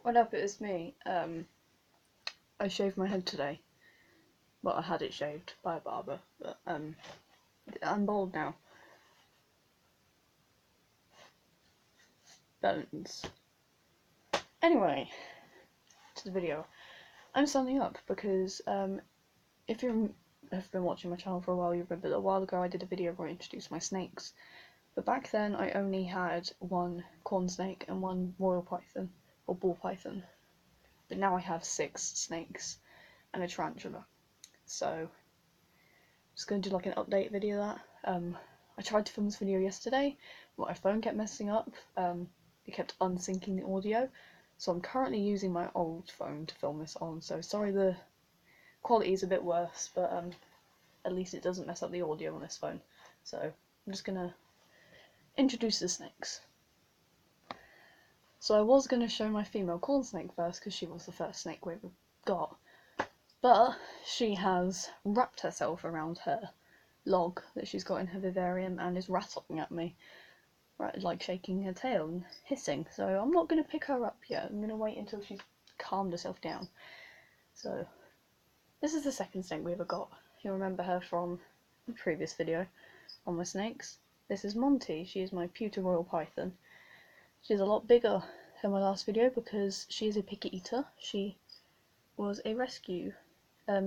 What up, it's me. I shaved my head today. Well, I had it shaved by a barber, but I'm bald now. Bones. Anyway, to the video. I'm standing up because if you have been watching my channel for a while, you remember that a while ago I did a video where I introduced my snakes. But back then I only had one corn snake and one royal python, or ball python. But now I have 6 snakes and a tarantula. So I'm just going to do like an update video of that. I tried to film this video yesterday, but my phone kept messing up. It kept unsyncing the audio, so I'm currently using my old phone to film this on, so sorry the quality is a bit worse, but at least it doesn't mess up the audio on this phone. So I'm just gonna introduce the snakes. So I was gonna show my female corn snake first, because she was the first snake we ever got, but she has wrapped herself around her log that she's got in her vivarium and is rattling at me, right, like shaking her tail and hissing. So I'm not going to pick her up yet. I'm going to wait until she's calmed herself down. So this is the second snake we ever got. You'll remember her from the previous video on my snakes. This is Monty. She is my pewter royal python. She's a lot bigger than my last video because she is a picky eater. She was a rescue.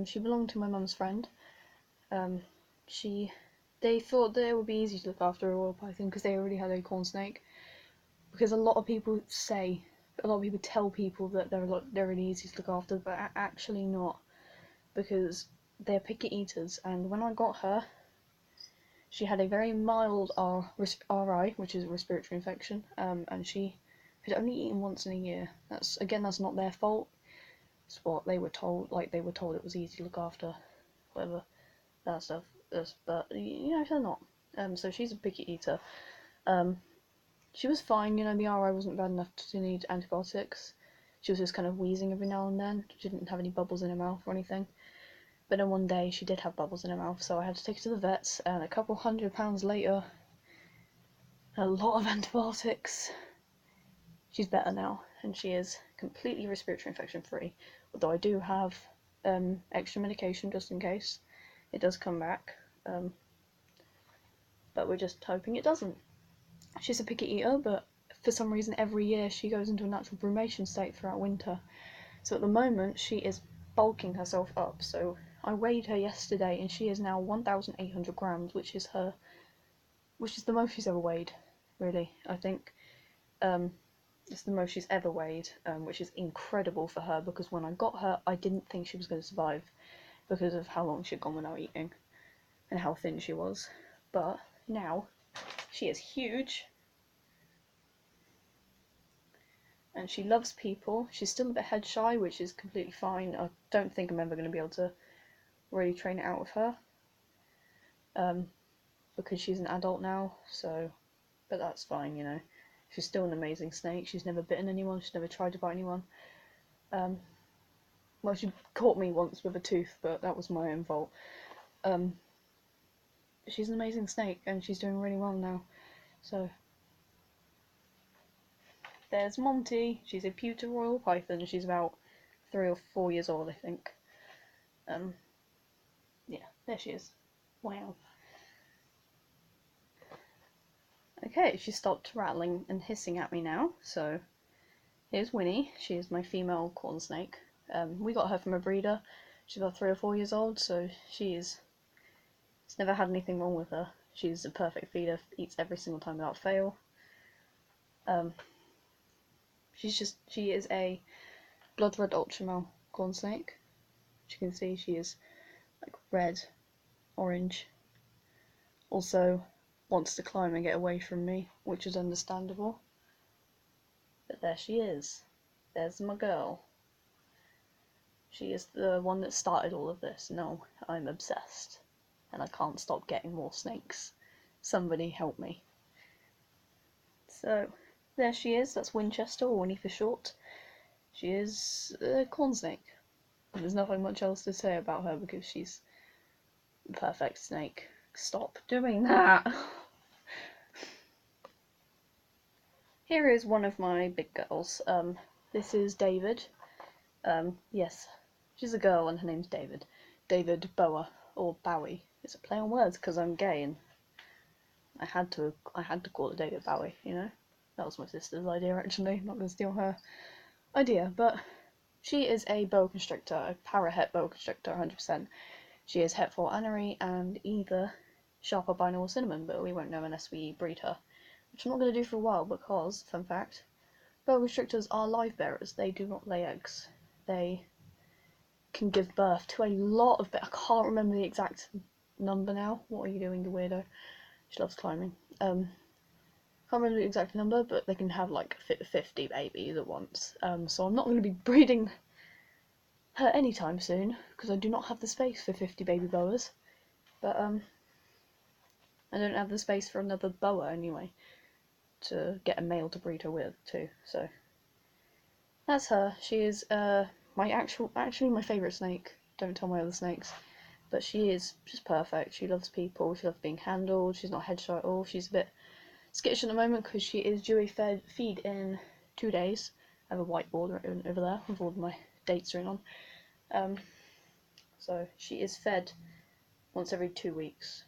She belonged to my mum's friend. They thought that it would be easy to look after a royal python because they already had a corn snake. Because a lot of people tell people that they're really easy to look after, but actually not, because they're picky eaters. And when I got her, she had a very mild RI, which is a respiratory infection, and she had only eaten once in a year. That's not their fault. It's what they were told. Like, they were told it was easy to look after, whatever that stuff is. But they're not. So she's a picky eater. She was fine, the RI wasn't bad enough to need antibiotics. She was just kind of wheezing every now and then. She didn't have any bubbles in her mouth or anything. But then one day she did have bubbles in her mouth, so I had to take her to the vets, and a couple £100 later, a lot of antibiotics, she's better now, and she is completely respiratory infection free. Although I do have extra medication just in case it does come back, but we're just hoping it doesn't. She's a picky eater, but for some reason every year she goes into a natural brumation state throughout winter. So at the moment she is bulking herself up. So I weighed her yesterday and she is now 1,800 grams, which is the most she's ever weighed, really. I think it's the most she's ever weighed, which is incredible for her, because when I got her I didn't think she was going to survive because of how long she'd gone without eating and how thin she was. But now she is huge, and she loves people. She's still a bit head shy, which is completely fine. I don't think I'm ever going to be able to really train it out of her, because she's an adult now, so, but that's fine. She's still an amazing snake. She's never bitten anyone, she's never tried to bite anyone. Well, she caught me once with a tooth, but that was my own fault. She's an amazing snake, and she's doing really well now. So there's Monty. She's a pewter royal python. She's about 3 or 4 years old, I think. Yeah, there she is. Wow. Okay, she stopped rattling and hissing at me now, so here's Winnie. She is my female corn snake. We got her from a breeder. She's about 3 or 4 years old, so she's never had anything wrong with her. She's a perfect feeder, eats every single time without fail. She is a blood red ultramel corn snake. As you can see, she is like red, orange. Also wants to climb and get away from me, which is understandable. But there she is. There's my girl. She is the one that started all of this. No, I'm obsessed, and I can't stop getting more snakes. Somebody help me. So there she is. That's Winchester, or Winnie for short. She is a corn snake. There's nothing much else to say about her because she's the perfect snake. Stop doing that! Here is one of my big girls. This is David. Yes, she's a girl and her name's David. David Boa, or Bowie. It's a play on words because I'm gay and I had to call it David Bowie, you know? That was my sister's idea actually, I'm not going to steal her idea, but she is a boa constrictor, a parahet boa constrictor, 100%. She is het for anery and either sharp albino or cinnamon, but we won't know unless we breed her. Which I'm not going to do for a while because, fun fact, boa constrictors are live bearers. They do not lay eggs. They can give birth to a lot of... I can't remember the exact number now. What are you doing, you weirdo? She loves climbing. Can't remember the exact number, but they can have like 50 babies at once. So I'm not going to be breeding her anytime soon, because I do not have the space for 50 baby boas. But I don't have the space for another boa anyway, to get a male to breed her with too, so that's her. She is actually my favourite snake. Don't tell my other snakes. But she is just perfect. She loves people, she loves being handled, she's not head shy at all. She's a bit skittish at the moment because she is due a feed in 2 days. I have a whiteboard over there with all my dates written on. So she is fed once every 2 weeks.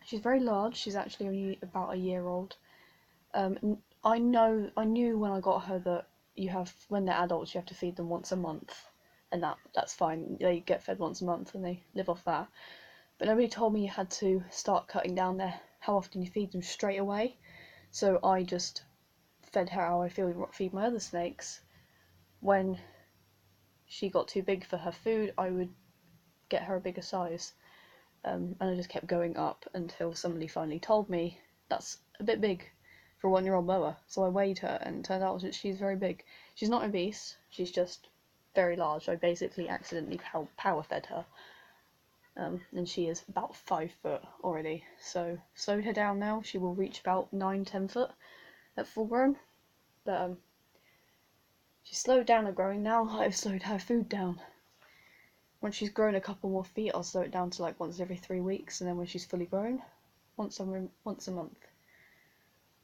She's very large, she's actually only about a year old. I knew when I got her that when they're adults you have to feed them once a month, and that's fine. They get fed once a month and they live off that. But nobody told me you had to start cutting down how often you feed them straight away. So I just fed her how I feed my other snakes. When she got too big for her food, I would get her a bigger size. And I just kept going up until somebody finally told me that's a bit big for a 1-year-old boa. So I weighed her and it turned out that she's very big. She's not obese, she's just very large. I basically accidentally power fed her. And she is about 5 foot already. So slowed her down now. She will reach about 9-10 foot at full grown. But she's slowed down at growing now. I've slowed her food down. When she's grown a couple more feet, I'll slow it down to like once every 3 weeks, and then when she's fully grown, once a month.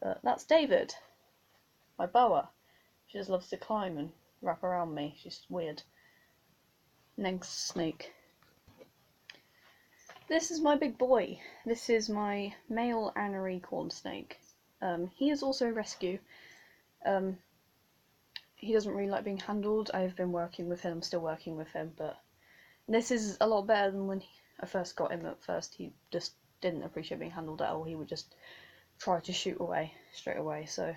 But that's David, my boa. She just loves to climb and wrap around me. She's weird. Next snake. This is my big boy. This is my male anery corn snake. He is also a rescue. He doesn't really like being handled. I've been working with him, I'm still working with him, but this is a lot better than when I first got him. At first he just didn't appreciate being handled at all. He would just try to shoot away straight away, so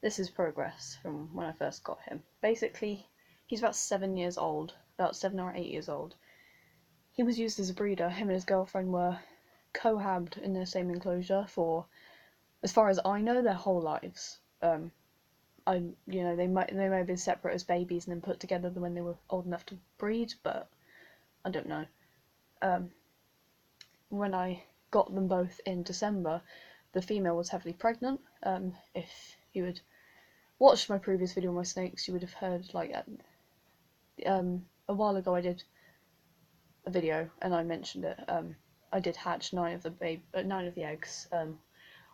this is progress from when I first got him. Basically, he's about 7 years old, about 7 or 8 years old. He was used as a breeder. Him and his girlfriend were cohabbed in the same enclosure for, as far as I know, their whole lives. They may have been separate as babies and then put together when they were old enough to breed, but I don't know. When I got them both in December, the female was heavily pregnant. If you had watched my previous video on my snakes, you would have heard, like, a while ago I did a video and I mentioned it. I did hatch 9 of the eggs.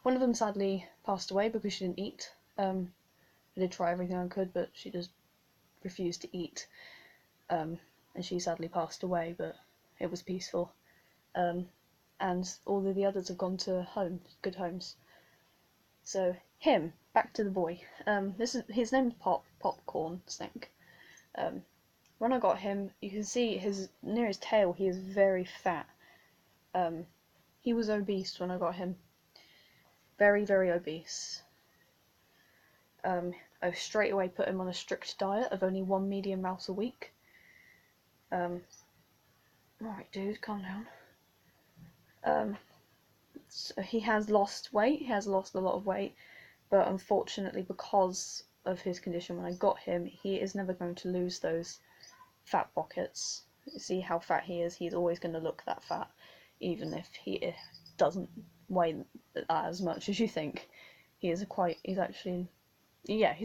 One of them sadly passed away because she didn't eat. I did try everything I could, but she just refused to eat. And she sadly passed away, but it was peaceful. And all of the others have gone to good homes. So back to the boy. His name's Popcorn Snake. When I got him, you can see near his tail he is very fat. He was obese when I got him. Very, very obese. I straight away put him on a strict diet of only 1 medium mouse a week. Alright dude, calm down. So he has lost weight, he has lost a lot of weight, but unfortunately because of his condition when I got him, he is never going to lose those fat pockets. You see how fat he is, he's always going to look that fat, even if he doesn't weigh as much as you think. He's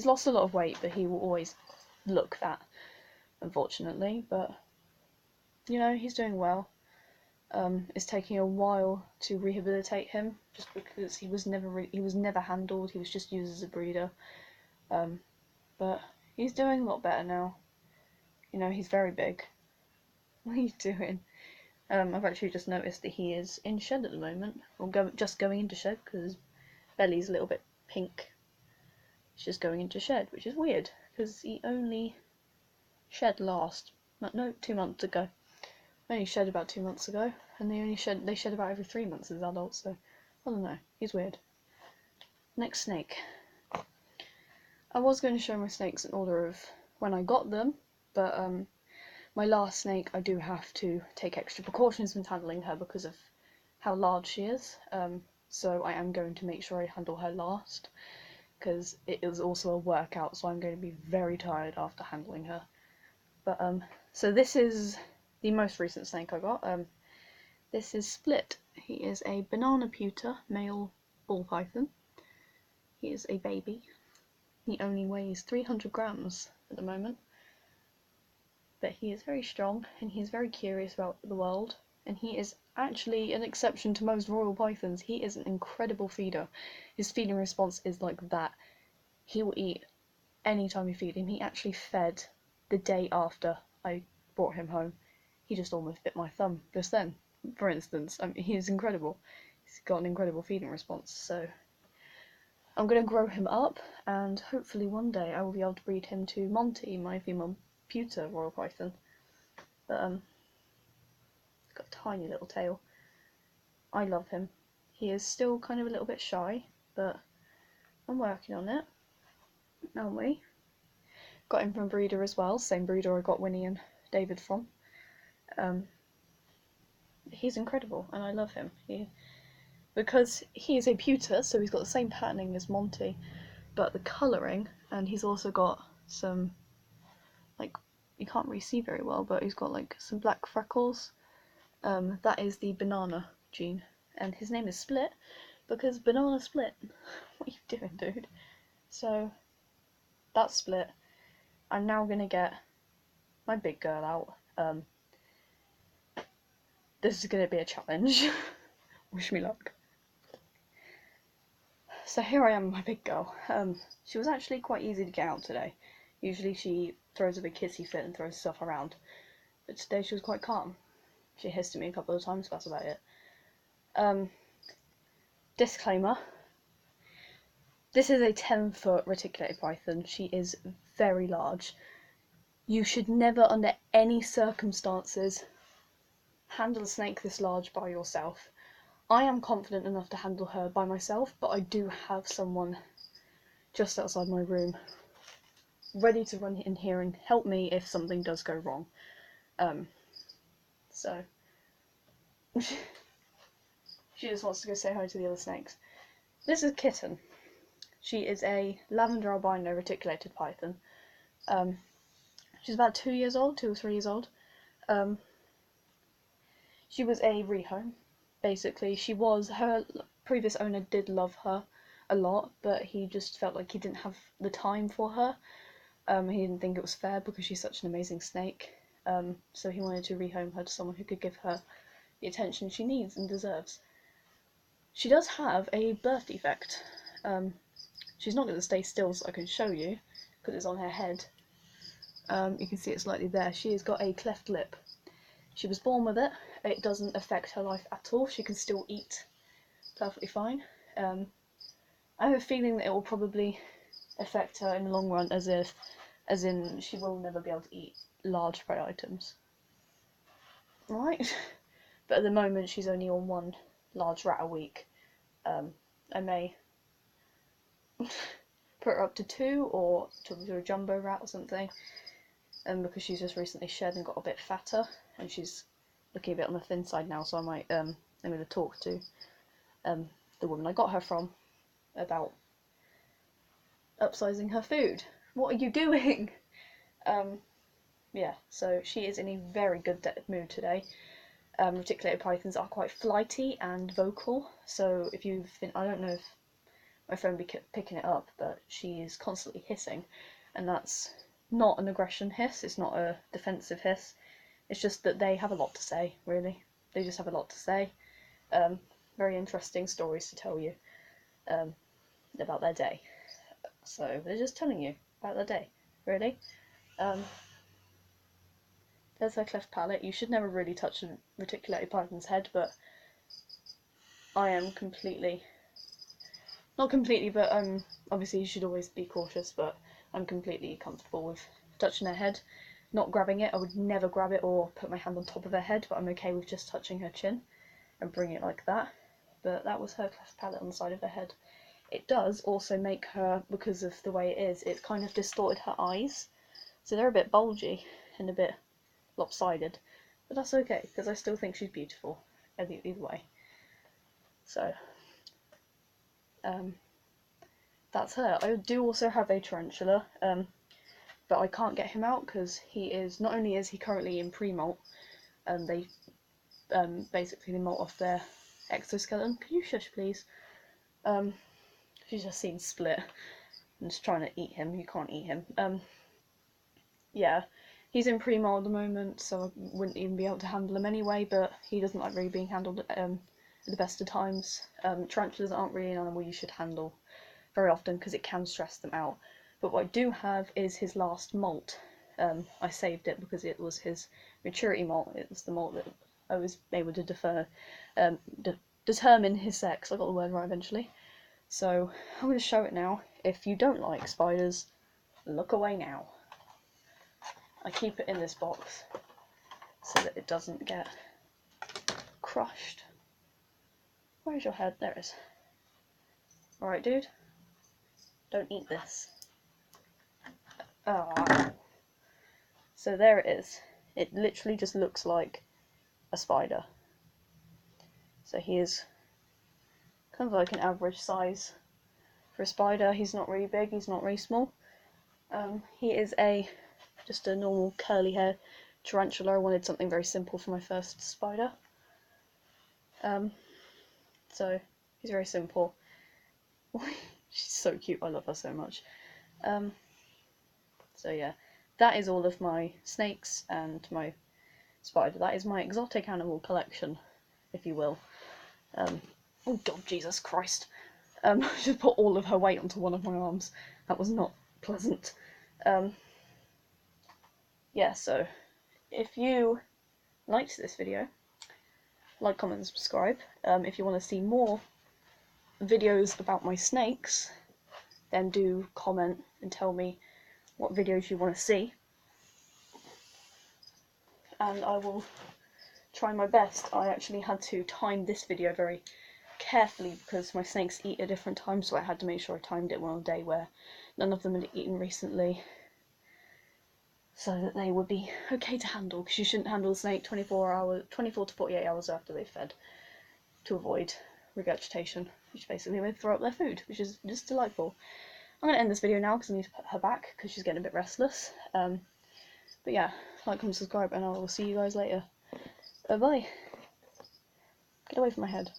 lost a lot of weight, but he will always look that, unfortunately. But he's doing well. It's taking a while to rehabilitate him, just because he was never handled. He was just used as a breeder. but he's doing a lot better now. You know, he's very big. What are you doing? I've actually just noticed that he is in shed at the moment, or just going into shed, because his belly's a little bit pink. He's just going into shed, which is weird, because he only shed 2 months ago. Only shed about 2 months ago, and they shed about every 3 months as adults, so I don't know, he's weird. Next snake. I was going to show my snakes in order of when I got them, but my last snake I do have to take extra precautions when handling her because of how large she is, so I am going to make sure I handle her last, because it is also a workout, so I'm going to be very tired after handling her. But so this is the most recent snake I got. This is Split. He is a banana pewter male ball python. He is a baby. He only weighs 300 grams at the moment, but he is very strong and he is very curious about the world, and he is actually an exception to most royal pythons. He is an incredible feeder. His feeding response is like that. He will eat any time you feed him. He actually fed the day after I brought him home. He just almost bit my thumb just then, for instance. I mean, he is incredible. He's got an incredible feeding response, so I'm going to grow him up, and hopefully one day I will be able to breed him to Monty, my female pewter royal python. But he's got a tiny little tail. I love him. He is still kind of a little bit shy, but I'm working on it, aren't we? Got him from a breeder as well, same breeder I got Winnie and David from. He's incredible, and I love him. Because he is a pewter, so he's got the same patterning as Monty, but the colouring, and he's also got some, like, you can't really see very well, but he's got like some black freckles. That is the banana gene, and his name is Split because banana split. What are you doing, dude? So that's Split. I'm now gonna get my big girl out. This is gonna be a challenge. Wish me luck. So here I am with my big girl. She was actually quite easy to get out today. Usually she throws a big hissy fit and throws stuff around, but today she was quite calm. She hissed at me a couple of times, but that's about it. Disclaimer. This is a 10-foot reticulated python. She is very large. You should never, under any circumstances, handle a snake this large by yourself. I am confident enough to handle her by myself, but I do have someone just outside my room ready to run in here and help me if something does go wrong. So she just wants to go say hi to the other snakes. This is Kitten. She is a lavender albino reticulated python. She's about 2 years old, 2 or 3 years old. She was a rehome, basically. Her previous owner did love her a lot, but he just felt like he didn't have the time for her. He didn't think it was fair because she's such an amazing snake. So he wanted to rehome her to someone who could give her the attention she needs and deserves. She does have a birth defect. She's not going to stay still so I can show you, because it's on her head. You can see it slightly there. She has got a cleft lip. She was born with it. It doesn't affect her life at all. She can still eat perfectly fine. I have a feeling that it will probably affect her in the long run, as in she will never be able to eat large prey items. Right? But at the moment she's only on one large rat a week. I may put her up to 2 or to a jumbo rat or something. Because she's just recently shed and got a bit fatter, and she's looking a bit on the thin side now, so I might, I'm going to talk to the woman I got her from about upsizing her food. What are you doing? Yeah, so she is in a very good mood today. Reticulated pythons are quite flighty and vocal, so if you've been, I don't know if my phone be picking it up, but she is constantly hissing, and that's not an aggression hiss, it's not a defensive hiss, it's just that they have a lot to say, really. They just have a lot to say. Very interesting stories to tell you about their day. So they're just telling you. about the day, really. There's her cleft palate. You should never really touch a reticulated python's head, but I am completely, not completely, but obviously you should always be cautious, but I'm completely comfortable with touching her head, not grabbing it. I would never grab it or put my hand on top of her head, but I'm okay with just touching her chin and bring it like that. But that was her cleft palate on the side of her head. It does also make her, because of the way it is, it's kind of distorted her eyes, so they're a bit bulgy and a bit lopsided, but that's okay because I still think she's beautiful either way. So that's her. I do also have a tarantula, but I can't get him out because he is, not only is he currently in pre-molt, they basically they molt off their exoskeleton. Can you shush please? She's just seen Split and is trying to eat him. You can't eat him. Yeah, he's in pre-molt at the moment, so I wouldn't even be able to handle him anyway, but he doesn't like really being handled at the best of times. Tarantulas aren't really an animal you should handle very often because it can stress them out. But what I do have is his last molt. I saved it because it was his maturity molt. It was the molt that I was able to determine his sex. I got the word right eventually. So I'm going to show it now. If you don't like spiders, look away now. I keep it in this box so that it doesn't get crushed. Where's your head? There it is. Alright, dude. Don't eat this. Oh. So there it is. It literally just looks like a spider. So he is kind of like an average size for a spider. He's not really big, he's not really small. He is just a normal curly hair tarantula. I wanted something very simple for my first spider. So he's very simple. She's so cute, I love her so much. So yeah, that is all of my snakes and my spider. That is my exotic animal collection, if you will. Oh god, Jesus Christ. I just put all of her weight onto one of my arms. That was not pleasant. Yeah, so if you liked this video, like, comment and subscribe. If you want to see more videos about my snakes, then do comment and tell me what videos you want to see, and I will try my best. I actually had to time this video very carefully because my snakes eat at different times, so I had to make sure I timed it on a day where none of them had eaten recently, so that they would be okay to handle, because you shouldn't handle a snake 24 to 48 hours after they've fed, to avoid regurgitation, which basically they throw up their food, which is just delightful. I'm going to end this video now because I need to put her back because she's getting a bit restless. But yeah, like, comment, subscribe, and I will see you guys later. Bye bye. Get away from my head.